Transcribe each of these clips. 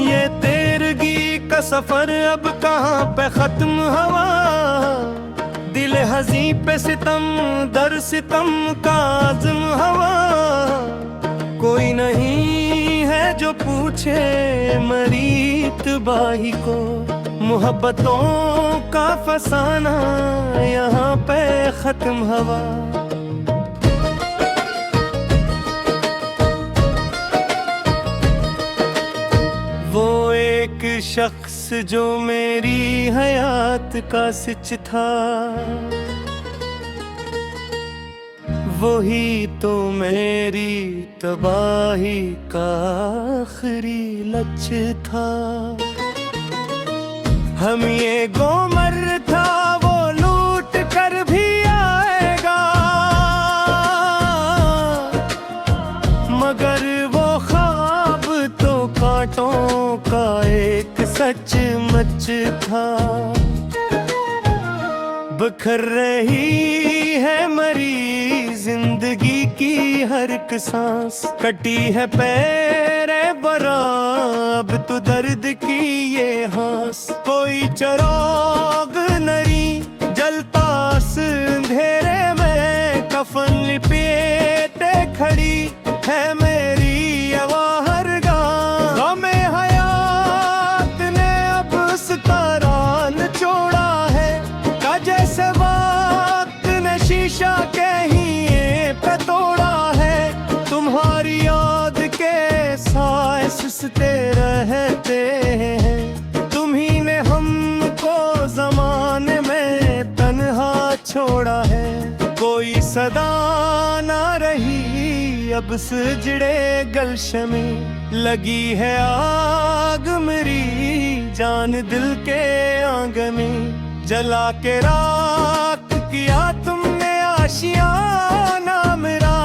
ये तेरगी का सफर अब कहाँ पे खत्म हवा, दिल हज़ीं पे सितम दर सितम का आज़म हवा। कोई नहीं है जो पूछे मरी तबाही को, मोहब्बतों का फसाना यहाँ पे खत्म हवा। वो एक शख्स जो मेरी हयात का सिच था, वही तो मेरी तबाही का आखिरी लच था। हम ये गोमर था वो लूट कर भी आएगा, मगर वो ख्वाब तो कांटों का एक सचमुच था। बिखर रही है मरी जिंदगी की हर एक सांस, कटी है पैर बरा अब तो दर्द की ये हास। कोई चराग नरी जलता अंधेरे में, कफन लिपेटे खड़ी है मेरी अवाहरगाह। गमे हयात ने अब सतारान छोड़ा है, का जैसे वक्त ने शीशा के ही पे तोड़ा है। तुम्हारी याद के साए सुसते रहते हैं, तुम्ही ने हमको जमाने में तन्हा छोड़ा है। कोई सदा ना रही अब सजड़े गलशे में, लगी है आग मेरी जान दिल के आंगन में। जला के राख किया तुमने आशियाना मेरा,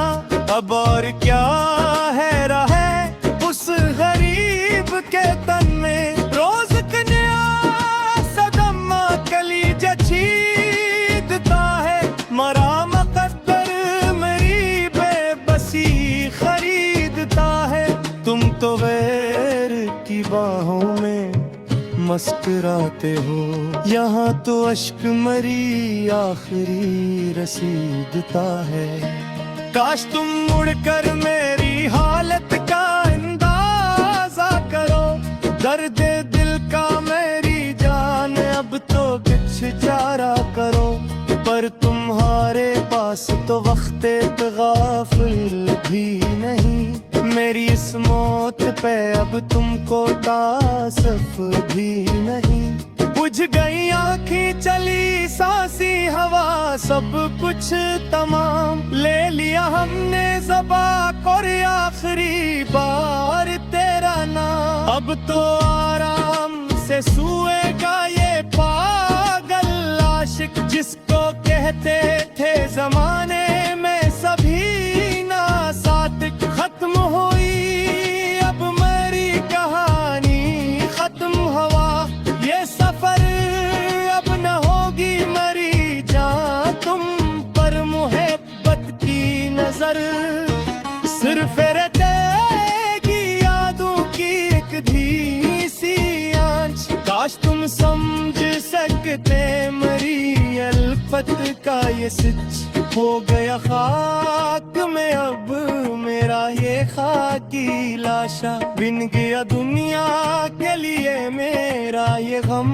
अब और क्या है रहा उस गरीब के तन में। रोज कन्या सदमा कली जचीदता है, मरा मकद्दर मेरी बेबसी खरीदता है। तुम तो गैर की बाहों में मुस्कुराते हो, यहाँ तो अश्क मरी आखिरी रसीदता है। काश तुम मुड़कर मेरी हालत का अंदाजा करो, दर्द दिल का मेरी जान अब तो कुछ चारा करो। पर तुम्हारे पास तो वक्त गाफिल भी नहीं, मेरी इस मौत पे अब तुमको तासफ भी नहीं। बुझ गई आँखें चली सांसी हवा, सब कुछ तमाम ले लिया हमने ज़बा और आखिरी बार तेरा नाम। अब तो आराम से सोएगा ये पागल आशिक, जिसको कहते थे जमाने में सभी नासातिक। खत्म हुई अब मेरी कहानी, खत्म हुआ ये सफर, अब न होगी मरी जान तुम पर मोहब्बत की नजर। सिर्फ रहेगी यादों की एक धी सी आंच, काश तुम समझ सकते मरी अल्फत का ये सच। हो गया खाक में अब मेरा ये खाकी लाशा, बिन गया दुनिया के लिए मेरा ये गम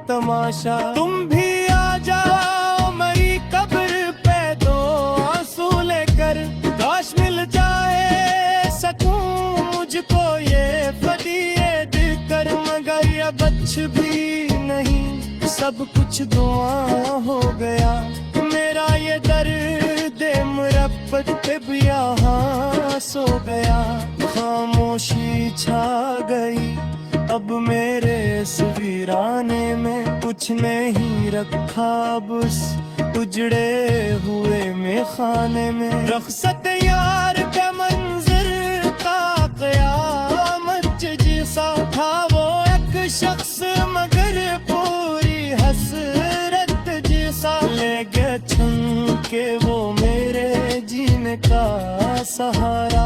तमाशा। तुम भी आ जाओ मेरी कब्र पे दो आंसू लेकर, काश मिल जाए सकूं मुझको ये फदिये देकर। मगर अब कुछ भी नहीं, सब कुछ दुआ हो गया। मेरा ये दर्द मुरब्बत पे भी यहाँ सो गया। खामोशी छा गई अब मेरे इस वीराने में, कुछ नहीं रखा बस उजड़े हुए में खाने में। रख्सत यार के मंजर का क़यामत जैसा था वो एक शख्स, मगर पूरी हसरत जैसा। ले गए छन के वो मेरे जीने का सहारा,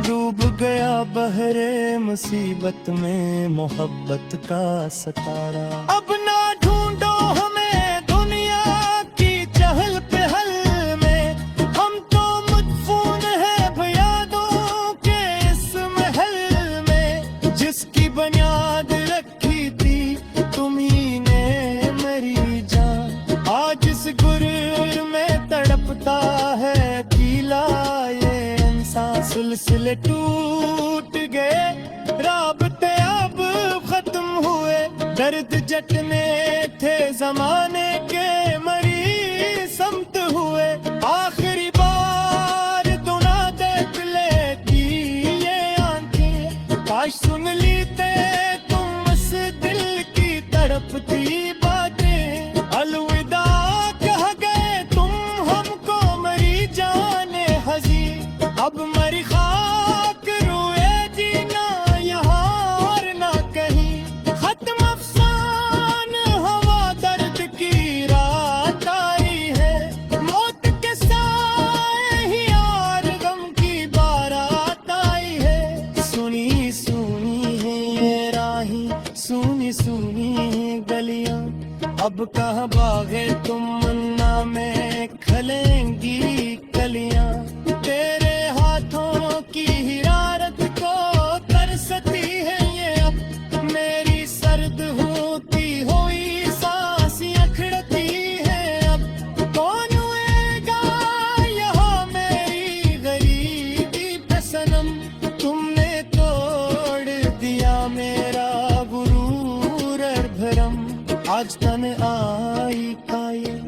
डूब गया बहरे मुसीबत में मोहब्बत का सतारा। अब ना ढूंढो हमें दुनिया की चहल पहल में, हम तो मदफून है यादों के इस महल में। जिसकी बुनियाद रखी थी तुम्ही ने मेरी जान, आज इस गुरूर में तड़पता है किला ये इंसान। सिलसिले टूट गए, राबते अब खत्म हुए, दर्द जटने थे जमाने के मरी समत हुए। आखिरी बार दुना देख लेती ये आंखें, काश सुन लीते तुम इस दिल की तड़पती बातें। अलविदा कह गए तुम हमको मरी जाने हजी, अब मरी खाक रोए जीना यहाँ और ना कहीं। खत्म अफसान हवा दर्द की रात आई है, मौत के साए ही यार गम की बारात आई है। सुनी सुनी है ये राही, सुनी सुनी है गलियां, अब कहाँ बागे तुम मन्ना में खलेंगी कलियां। तेरे हाथों की हिरारत को तरसती है ये अब, मेरी सर्द होती हुई सांसें अखड़ती है अब। कौन हुएगा यहाँ मेरी गरीबी पे सनम, तुमने तोड़ दिया मेरा गुरूर और भरम। आज तन आई का ये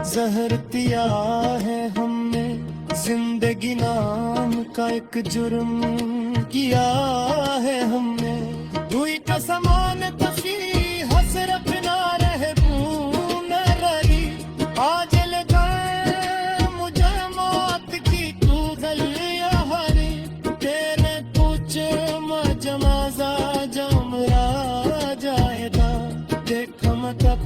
जहर पिया है हमने, जिंदगी नाम का एक जुर्म किया है हमने। हुई का समान तफी हसरत ना रहे न रही, आज लगा मुझे मौत की तू गलिया हरी। तेरे कुछ मजमाजा जमरा जाएगा, देखो मतलब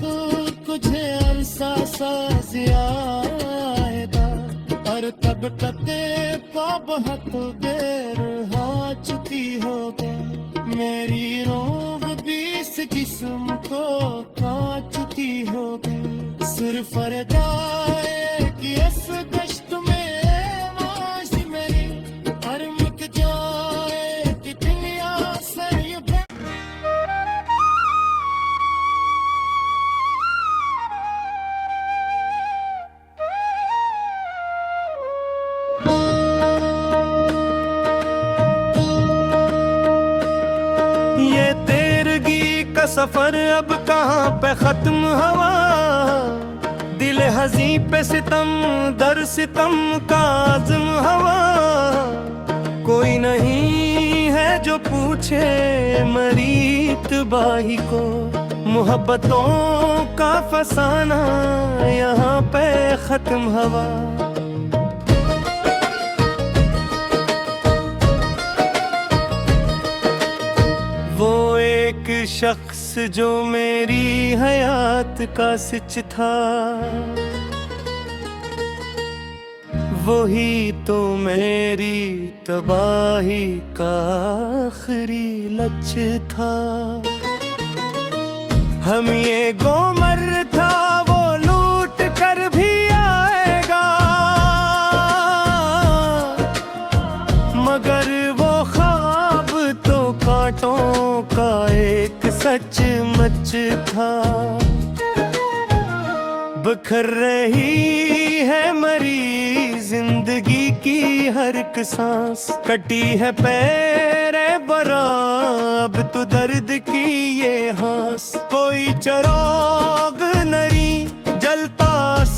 कुछ अरसा सा जियाएगा। और तब कते पाप हक देर हा चुकी होगा, मेरी रोग बीस जिस्म को खा चुकी होगी। सिर्फ फरदाए कि इस कष्ट में माश मेरी, हर मुक जाए कि दुनिया से ये का सफर अब कहाँ पे खत्म हवा। दिल हज़ी पे सितम दर सितम का आज़म हवा। कोई नहीं है जो पूछे मरी तबाही को, मोहब्बतों का फसाना यहाँ पे खत्म हवा। वो एक शख्स जो मेरी हयात का सिच था, वही तो मेरी तबाही का आखिरी लक्ष्य था। हम ये गोमर था वो लूट कर भी आएगा, मगर वो ख्वाब तो कांटों का एक सचमुच था। बिखर रही है मरी जिंदगी की हर एक सांस, कटी है पैरे बरा अब तो दर्द की ये हास। कोई चराग नरी जलता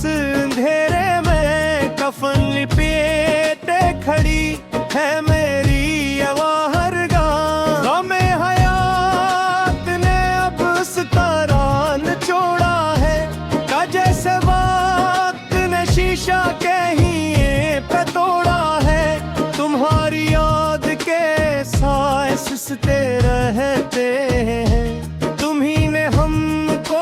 अंधेरे में, कफन लिपेटे खड़ी है मेरी अवाहरगाह। गमे हयात ने अब उस तारान छोड़ा है, का जैसे वक्त ने शीशा के ही पे तोड़ा है। तुम्हारी याद के साए सुसते रहते हैं, तुम्ही ने हमको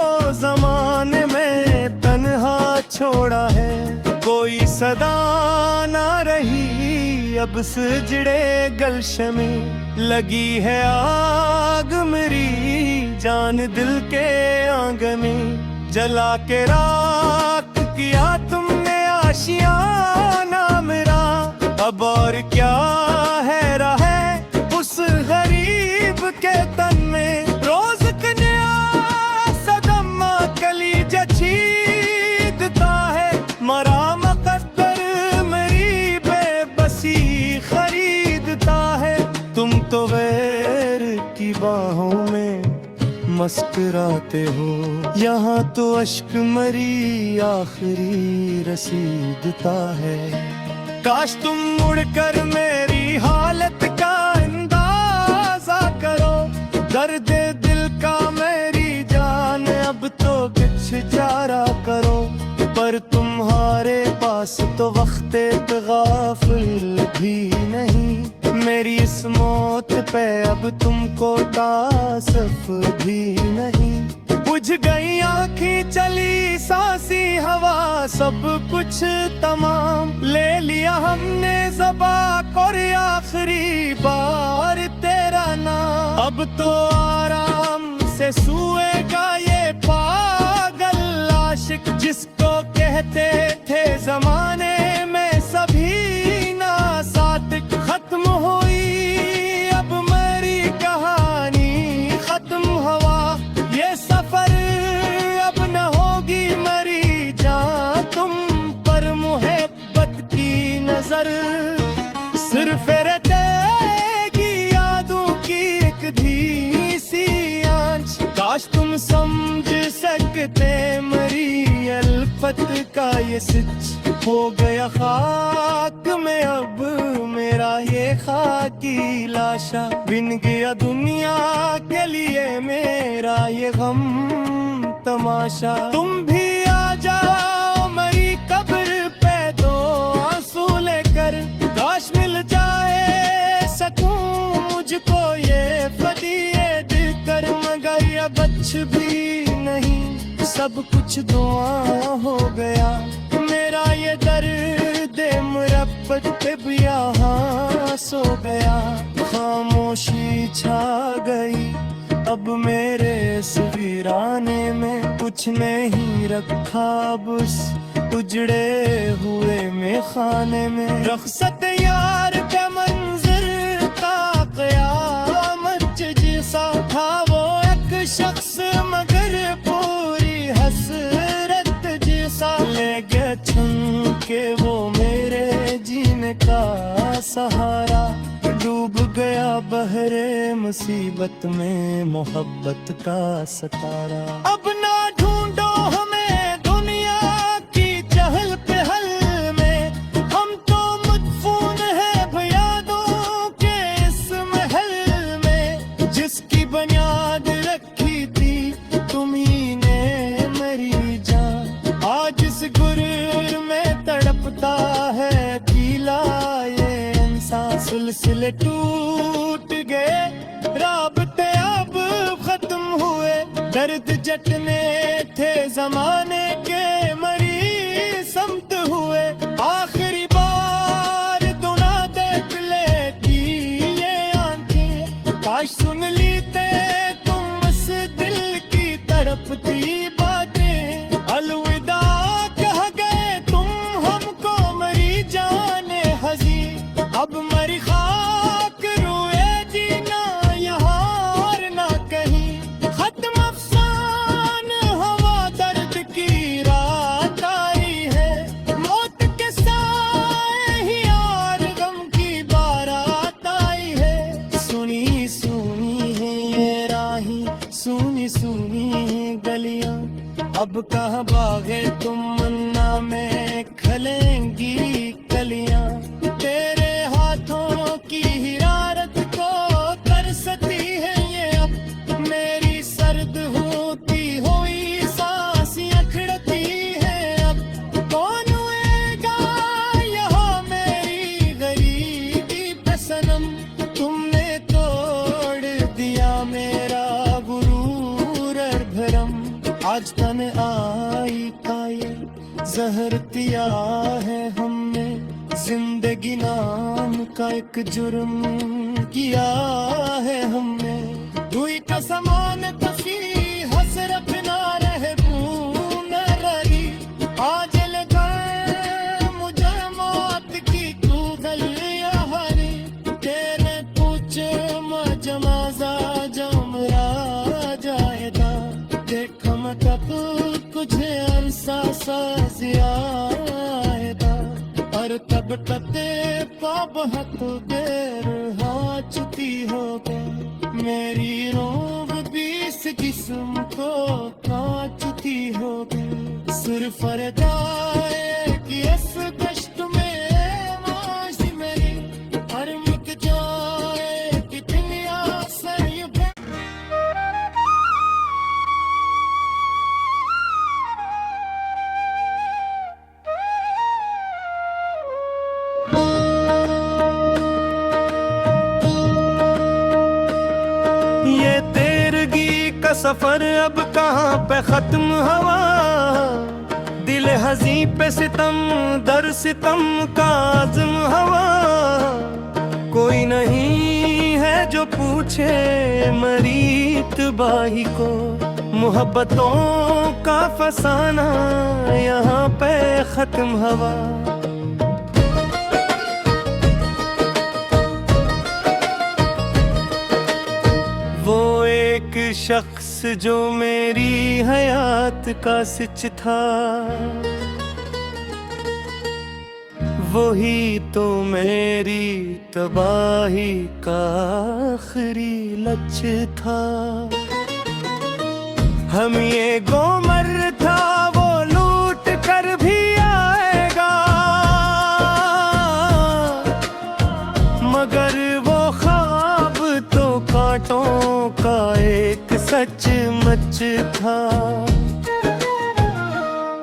अब सजड़े गलशन में लगी है आग, मेरी जान दिल के आंगन में जला के राख किया तुमने आशियाना मेरा। अब और क्या है रहा उस गरीब के तन में, रोज कन्या सदमा कली जचीदता है। मरा मुकद्दर मेरी बेबसी खरीदता है। तुम तो गैर की बाहों में मुस्कुराते हो, यहाँ तो अश्क मरी आखिरी रसीदता है। काश तुम मुड़कर मेरी हालत का अंदाजा करो, दर्द दिल का मेरी जान अब तो बेचारा करो। पर तुम्हारे पास तो वक्त गाफिल भी नहीं, मेरी इस मौत पे अब तुमको तासफ भी नहीं। बुझ गई आँखें चली सांसी हवा, सब कुछ तमाम ले लिया हमने ज़बा और आखिरी बार तेरा नाम। अब तो आराम से सोएगा ये पागल आशिक, जिसको कहते थे जमाने में सभी ना सादिक। खत्म हुई अब मेरी कहानी, खत्म हुआ ये सफर, अब न होगी मरी जान तुम पर मुहब्बत की नजर। सिर्फ रहेगी यादों की एक धी सी आंच, काश तुम समझ सकते मरी अल्फत का ये सच। हो गया खाक में अब मेरा ये खाकी लाशा, बिन गया दुनिया के लिए मेरा ये गम तमाशा। तुम भी आ जाओ मेरी कब्र पे दो आंसू लेकर, काश मिल जाए सकूं मुझको ये फदिये देकर। मगर अब कुछ भी नहीं, सब कुछ दुआ हो गया। मेरा ये दर्द मुरब्बत पे भी यहाँ सो गया। खामोशी छा गई अब मेरे इस वीराने में, कुछ नहीं रखा बस उजड़े हुए में खाने में। रख्सत यार के मंजर का क़यामत जैसा था वो एक शख्स, मगर पूरी हसरत जैसा। ले गया छन के वो मेरे जीने का सहारा, डूब गया बहरे मुसीबत में मोहब्बत का सतारा। अब ना ढूंढो हमें दुनिया की चहल पहल में, हम तो मदफून है यादों के इस महल में। जिसकी बुनियाद रखी थी तुम्ही ने मेरी जान, आज इस गुरूर में तड़पता है गीला ये इंसान। सिलसिले टूट गए, राबते अब खत्म हुए, दर्द जटने थे जमाने के मरी समत हुए। आखिरी बार दुना देख लेती ये आंखें, काश सुन लीते तुम इस दिल की तड़पती बातें। अलविदा कह गए तुम हमको मरी जाने हजी, अब मरी खाक रोए जीना यहाँ और ना कहीं। खत्म अफसान हवा दर्द की रात आई है, मौत के साए ही यार गम की बारात आई है। सुनी सुनी है ये राही, सुनी सुनी है गलियां, अब कहाँ बागे तुम मन्ना में खलेंगी कलियां। तेरे हाथों की हिरारत को तरसती है ये अब, मेरी सर्द होती हुई सांसें अखड़ती है अब। कौन हुएगा यहाँ मेरी गरीबी पे सनम, तुमने तोड़ दिया मेरा गुरूर और भरम। आज तन आई का ये जहर दिया है हमने, जिंदगी जिंदगी नाम का एक जुर्म किया है हमने। हुई कसमान तफी हसरत ना रहे न रही, आज लगा मुझे मौत की तू गलिया हरी। तेरे कुछ मजमाजा जमरा जाएगा, देखो मैं कब कुछ अरसा सा जियाएगा। और तब तते पाप हक देर हा चुकी होगा, मेरी रोग भी इस जिस्म को का चुकी होगी। सुर फरदाए कि इस दश्त में माशी मेरी, हर मिट जाए कि दुनिया से ये सफर अब कहाँ पे खत्म हवा। दिल हज़ी पे सितम दर सितम का आज़म हवा। कोई नहीं है जो पूछे मरी तबाही को, मोहब्बतों का फसाना यहाँ पे खत्म हवा। एक शख्स जो मेरी हयात का सिच था, वही तो मेरी तबाही का आखिरी लच था। हम ये गोमर था वो लूट कर भी आएगा, मगर वो ख्वाब तो कांटों का एक सच मच था।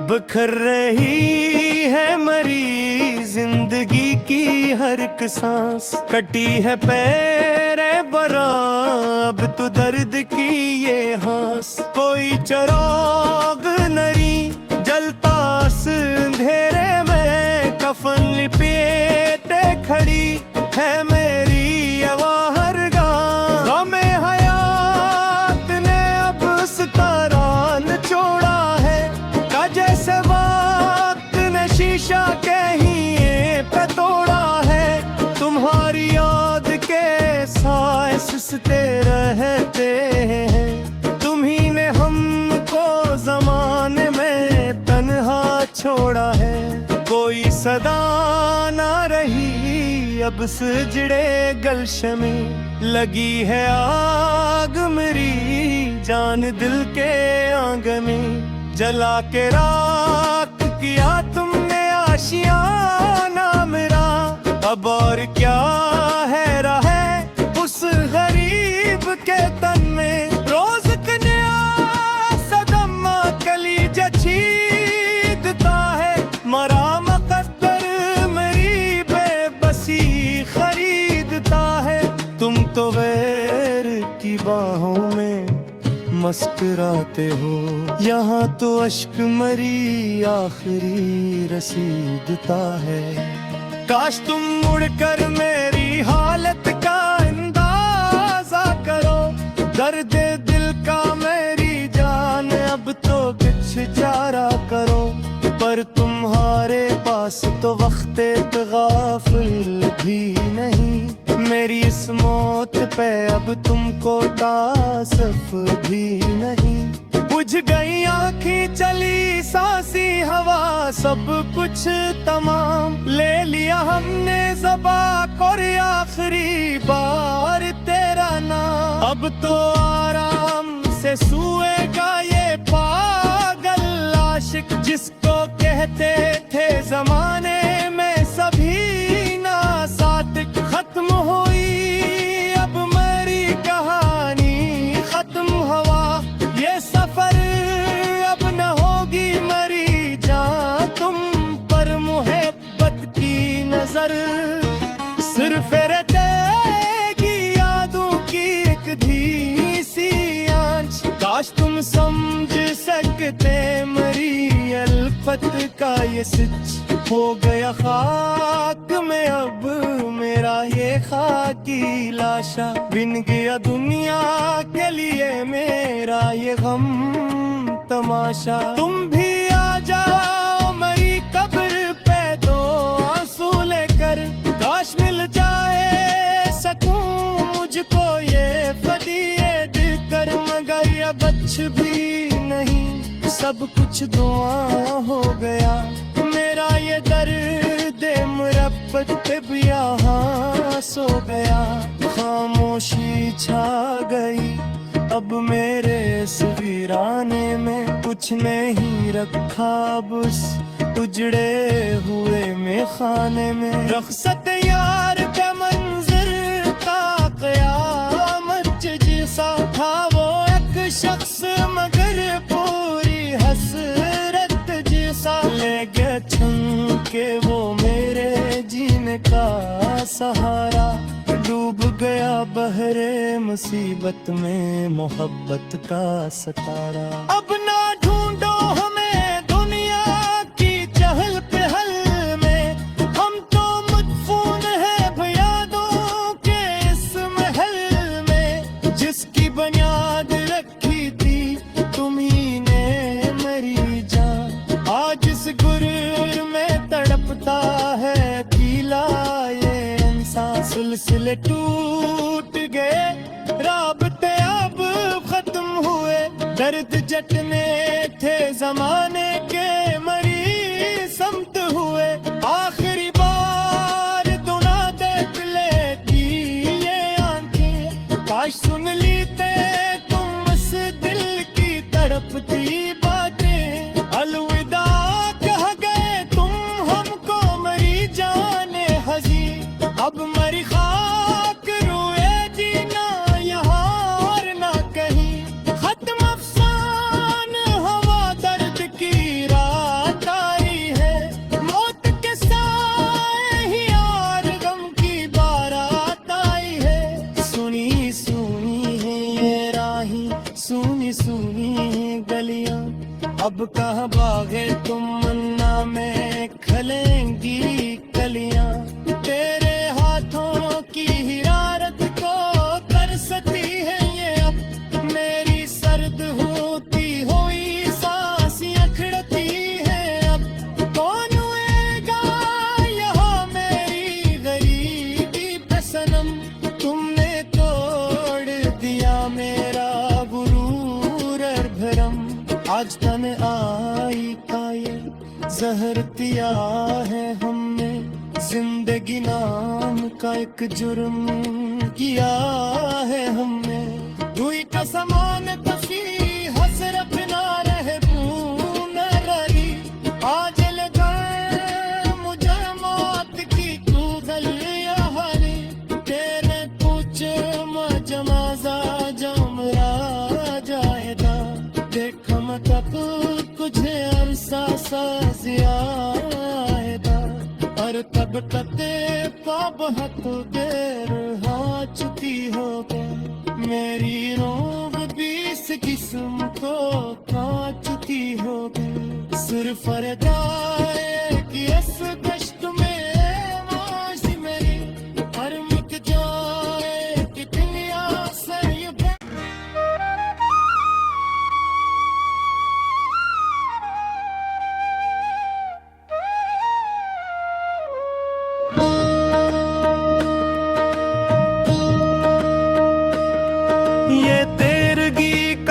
बिखर रही है मरी जिंदगी की हर एक सांस, कटी है पैर बरा अब तो दर्द की ये हास। कोई चराग नरी जलता अंधेरे में, कफन लिपेटे खड़ी है मेरी आवाज़। में हयात ने अब सतारान छोड़ा है, का जैसे वक्त ने शीशा कहीं पे तोड़ा है। तुम्हारी याद के साए सिसते रहते हैं, तुम्ही ने हमको ज़माने में तन्हा छोड़ा है। कोई सदा ना रही अब सजड़े गलशे में, लगी है आग मेरी जान दिल के आंगन में। जला के राख किया तुमने आशियाना मेरा, अब और क्या है रहा उस गरीब के तन में। रोज कन्या सदमा कली जचीदता है, मरा मकद्दर मेरी बेबसी खरीदता है। तुम तो गैर की बाहों में मुस्कुराते हो, यहाँ तो अश्क मरी आखिरी रसीदता है। काश तुम मुड़कर मेरी हालत का अंदाजा करो, दर्द दिल का मेरी जान अब तो कुछ चारा करो। पर तुम्हारे पास तो वक्त गाफिल भी नहीं, मेरी इस मौत पे अब तुमको तासफ भी नहीं। बुझ गई आँखें चली सांसी हवा, सब कुछ तमाम ले लिया हमने ज़बा और आखिरी बार तेरा नाम। अब तो आराम से सोएगा ये पागल आशिक, जिसको कहते थे जमाने में सभी ना सादिक। खत्म हुई अब मेरी कहानी, खत्म हुआ ये सफर, अब न होगी मरी जान तुम पर मोहब्बत की नजर। सिर्फ रहेगी यादों की एक धीमी सी आंच, काश तुम समझ सकते मरी अल्फत का ये सच। हो गया खाक में अब मेरा ये खाकी लाशा, बिन गया दुनिया के लिए मेरा ये गम तमाशा। तुम भी आ जाओ मेरी कब्र पे दो आंसू लेकर, काश मिल जाए सकूं मुझको ये फदिये देकर, मगर ये बच भी नहीं सब कुछ दुआ हो गया। मेरा ये दर्द मुरब्बत पे भी यहाँ सो गया, खामोशी छा गई अब मेरे इस वीराने में, कुछ नहीं रखा बस उजड़े हुए में खाने में। रख्सत यार के मंजर का कयामत जैसा था वो एक शख्स, मगर पूरी हसरत जैसा। ले गया छन के वो मेरे जीने का सहारा, डूब गया बहरे मुसीबत में मोहब्बत का सितारा। अब ना ढूंढो हमें दुनिया की चहल पहल में, हम तो मदफून है भयादों के इस महल में, जिसकी बुनियाद रखी थी तुम्ही ने मेरी जान। आज इस गुरूर में तड़पता है किला ये इंसान, सिलसिले टूट गए राबते अब खत्म हुए, दर्द जटने थे जमाने के मरी समत हुए। आखिरी बार दुना देख लेती ये आंखें, काश सुन लीते तुम इस दिल की तड़पती बातें। अलविदा कह गए तुम हमको मरी जाने हजी, अब मरी खाक रोए जीना यहाँ और ना कहीं। खत्म अफसान हवा दर्द की रात आई है, मौत के साए ही यार गम की बारात आई है। सुनी सुनी है ये राही, सुनी सुनी है गलियां, अब कहाँ बागे तुम मन्ना में खलेंगी कलियां। तेरे हाथों की हिरारत को तरसती है ये अब, मेरी सर्द होती हुई सांसें अखड़ती है अब। कौन हुएगा यहाँ मेरी गरीबी पे सनम, तुमने तोड़ दिया मेरा गुरूर और भरम। आज तन आई का ये जहर दिया है हमने, जिंदगी नाम का एक जुर्म किया है हमने। हुई का समान तफी हसरत ना रहे पूना रही, आज लगा मुझे मौत की तू गलियां हरी। तेरे कुछ मजमाजा जमरा जाएगा, देख मैं कब तुझे अरसा सा जियाएगा। और तब तक बहुत देर हो चुकी होगा, मेरी रोग भी इस जिस्म को खा चुकी होगी। सिर्फ फरदाए कि इस कष्ट में आवाज़ मेरी हर मिट जाए कि दुनिया से ये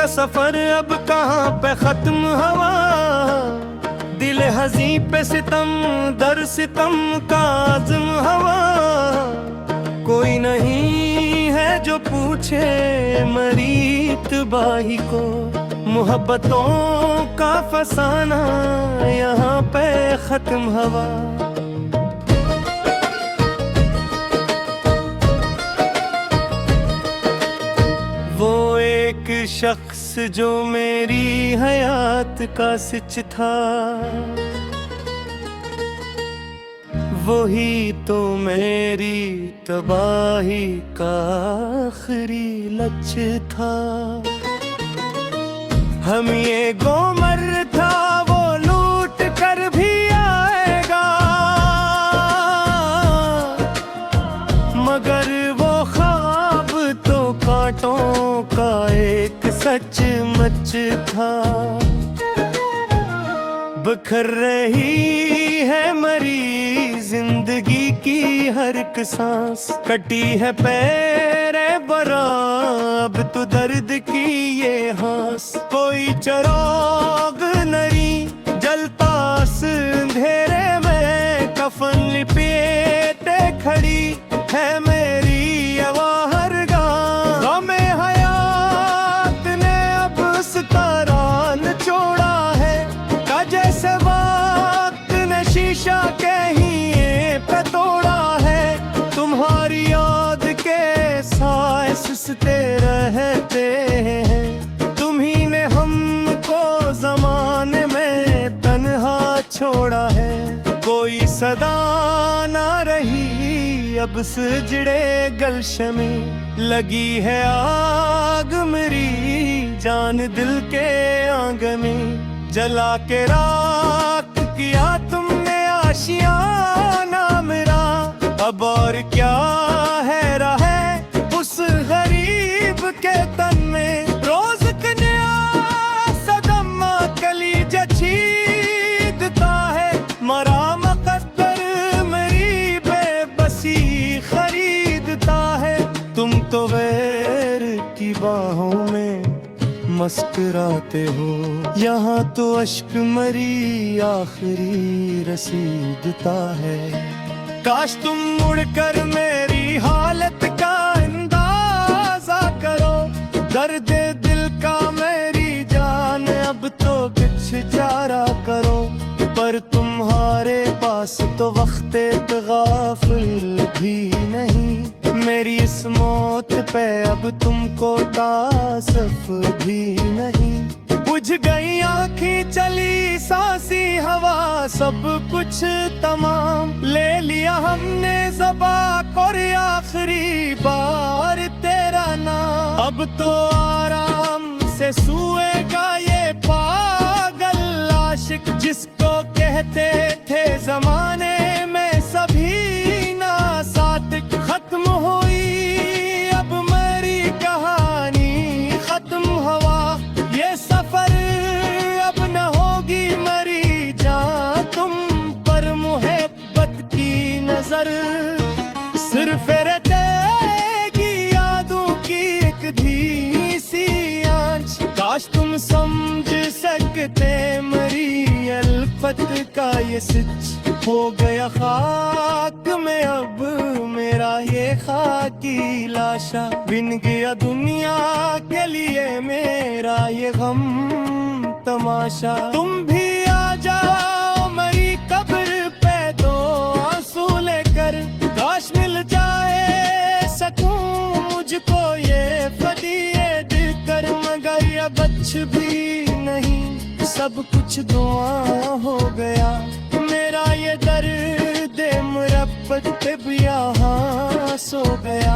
सफर अब कहाँ पे खत्म हवा, दिल हज़ीं पे सितम दर सितम का आज़म हवा। कोई नहीं है जो पूछे मरी तबाही को, मोहब्बतों का फसाना यहाँ पे खत्म हवा। वो एक शख्स जो मेरी हयात का सिच था, वही तो मेरी तबाही का आखिरी लक्ष्य था। हम ये गोमर था वो लूट कर भी आएगा, सचमुच था। बिखर रही है मरी जिंदगी की हर एक सांस, कटी है पैरे बरा अब तो दर्द की ये हास। कोई चराग नरी जलता अंधेरे में, कफन लिपेटे खड़ी है मेरी अवाहरगाह। गमे हयात ने अब सतारान छोड़ा है, का जैसे वक्त ने शीशा के ही पे तोड़ा है। तुम्हारी याद के साए सुसते रहते हैं, तुम्ही ने हमको जमाने में तन्हा छोड़ा है। कोई सदा ना रही अब सजड़े गलशे में, लगी है आग मेरी जान दिल के आंगन में। जला के राख किया तुमने आशियाना मेरा, अब और क्या है रहा उस गरीब के तन में। रोज कन्या सदमा कली जचीदता है, मरा मकद्दर मेरी बेबसी खरीदता है। तुम तो गैर की बाहों में मुस्कुराते हो, यहाँ तो अश्क मरी आखिरी रसीदता है। काश तुम मुड़कर मेरी हालत का अंदाजा करो, दर्द दिल का मेरी जान अब तो कुछ चारा करो। पर तुम्हारे पास तो वक्त गाफिल भी नहीं, मेरी इस मौत पे अब तुमको तासफ भी नहीं। बुझ गई आँखें चली सांसी हवा, सब कुछ तमाम ले लिया हमने ज़बा और आखिरी बार तेरा नाम। अब तो आराम से सोएगा ये पागल आशिक, जिसको कहते थे जमाने में सभी नासातिक। खत्म हुई अब मेरी कहानी, खत्म हुआ ये सफर, अब न होगी मरी जान तुम पर मोहब्बत की नजर। सिर्फ रहेगी यादों की एक धी सी आंच, काश तुम समझ सकते मरी अल्फत का ये सच। हो गया खाक में अब मेरा ये खाकी लाशा, बिन गया दुनिया के लिए मेरा ये गम तमाशा। तुम भी आ जाओ मेरी कब्र पे दो आंसू लेकर, काश मिल जाए सकूं मुझको ये फदिये देकर। मगर ये बच भी नहीं, सब कुछ दुआ हो गया। मेरा ये दर्द मुरब्बत भी यहाँ सो गया।